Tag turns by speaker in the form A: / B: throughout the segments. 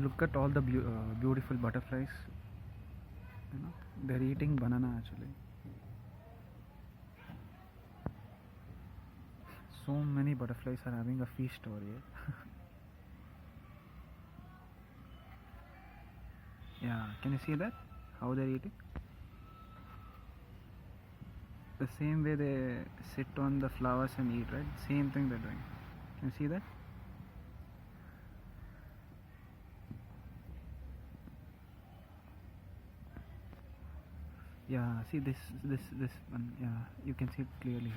A: Look at all the beautiful butterflies. They're eating banana actually. So many butterflies are having a feast over here. Yeah, can you see that? How they're eating? The same way they sit on the flowers and eat, right? Same thing they're doing. Can you see that? Yeah, see this one. Yeah, you can see it clearly here.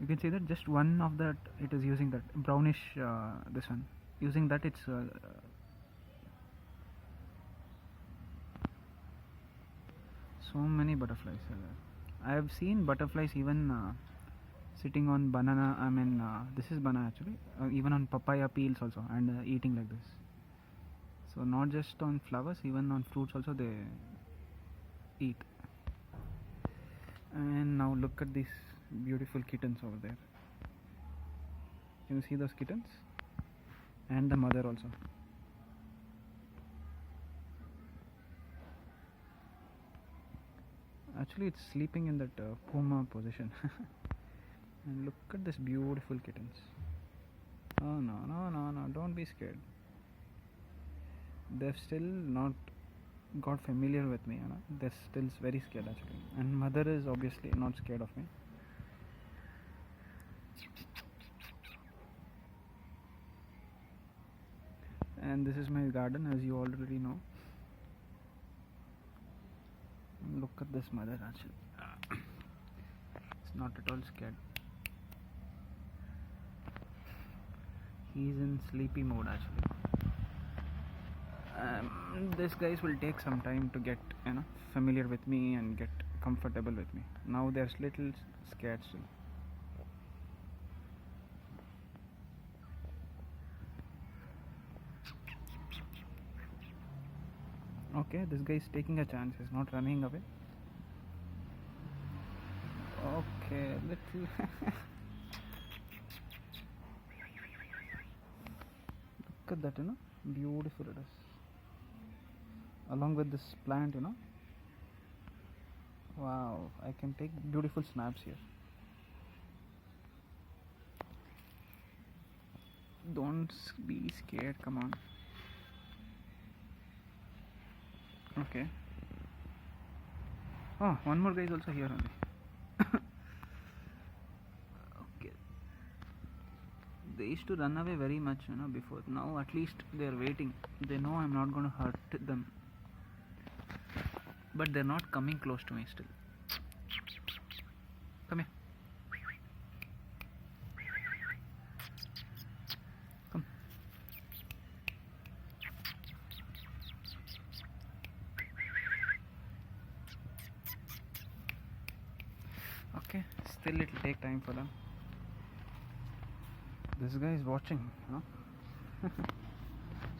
A: You can see that just one of that it is using that brownish this one using that it's so many butterflies are there. I have seen butterflies even sitting on banana. I mean this is banana actually, even on papaya peels also, and eating like this. So not just on flowers, even on fruits also they eat. And now look at these beautiful kittens over there. Can you see those kittens? And the mother also. Actually it's sleeping in that puma position. And look at this beautiful kittens. Oh no, don't be scared. They've still not got familiar with me, they're still very scared actually. And mother is obviously not scared of me. And this is my garden, as you already know. Look at this mother actually. It's not at all scared. He's in sleepy mode actually. These guys will take some time to get familiar with me and get comfortable with me. Now they're little scared still. Okay, this guy is taking a chance. He's not running away. Okay, little. Look at that, beautiful it is. Along with this plant, wow, I can take beautiful snaps here. Don't be scared, come on. Okay. Oh, one more guy is also here only. Okay. They used to run away very much, before. Now at least they are waiting. They know I'm not going to hurt them. But they're not coming close to me still. Come here. Come. Okay, still it will take time for them. This guy is watching,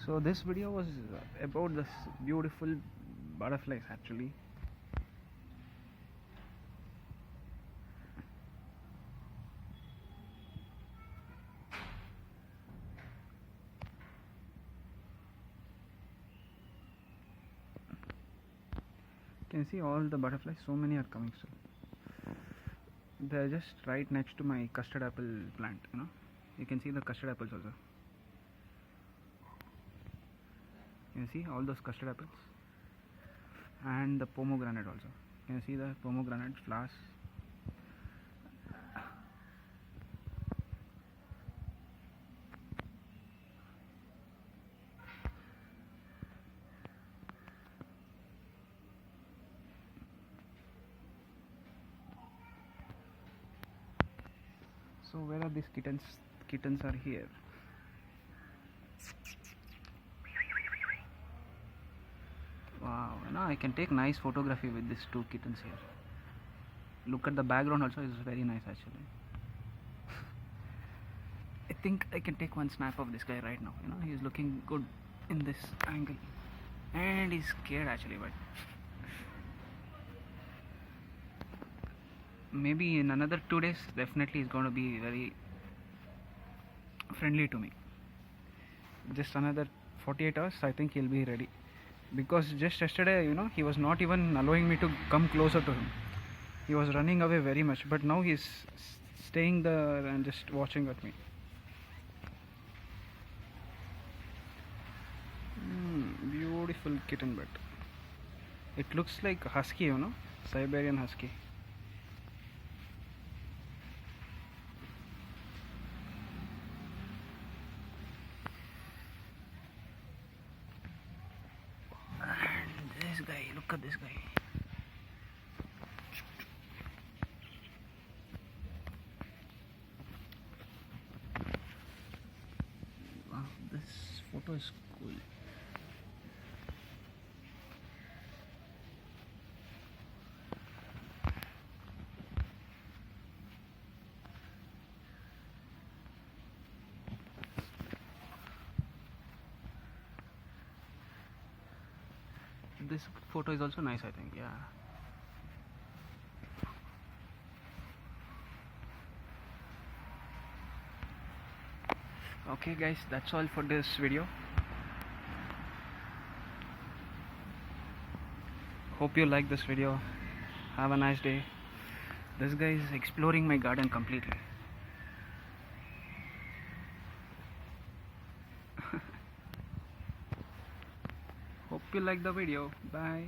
A: So this video was about this beautiful butterflies actually. Can you see all the butterflies? So many are coming still. They're just right next to my custard apple plant, You can see the custard apples also. Can you see all those custard apples? And the pomegranate also. Can you see the pomegranate flowers? So where are these kittens? Kittens are here. Wow, I can take nice photography with these two kittens here. Look at the background also, is very nice actually. I think I can take one snap of this guy right now. He's looking good in this angle. And he's scared actually, but maybe in another 2 days, definitely he's going to be very friendly to me. Just another 48 hours, I think he'll be ready. Because just yesterday, he was not even allowing me to come closer to him. He was running away very much, but now he's staying there and just watching at me. Beautiful kitten, but it looks like husky, Siberian husky. And this guy, look at this guy. Wow, this photo is cool. This photo is also nice, I think. Yeah. Okay guys, that's all for this video. Hope you like this video. Have a nice day. This guy is exploring my garden completely. Hope you like the video. Bye.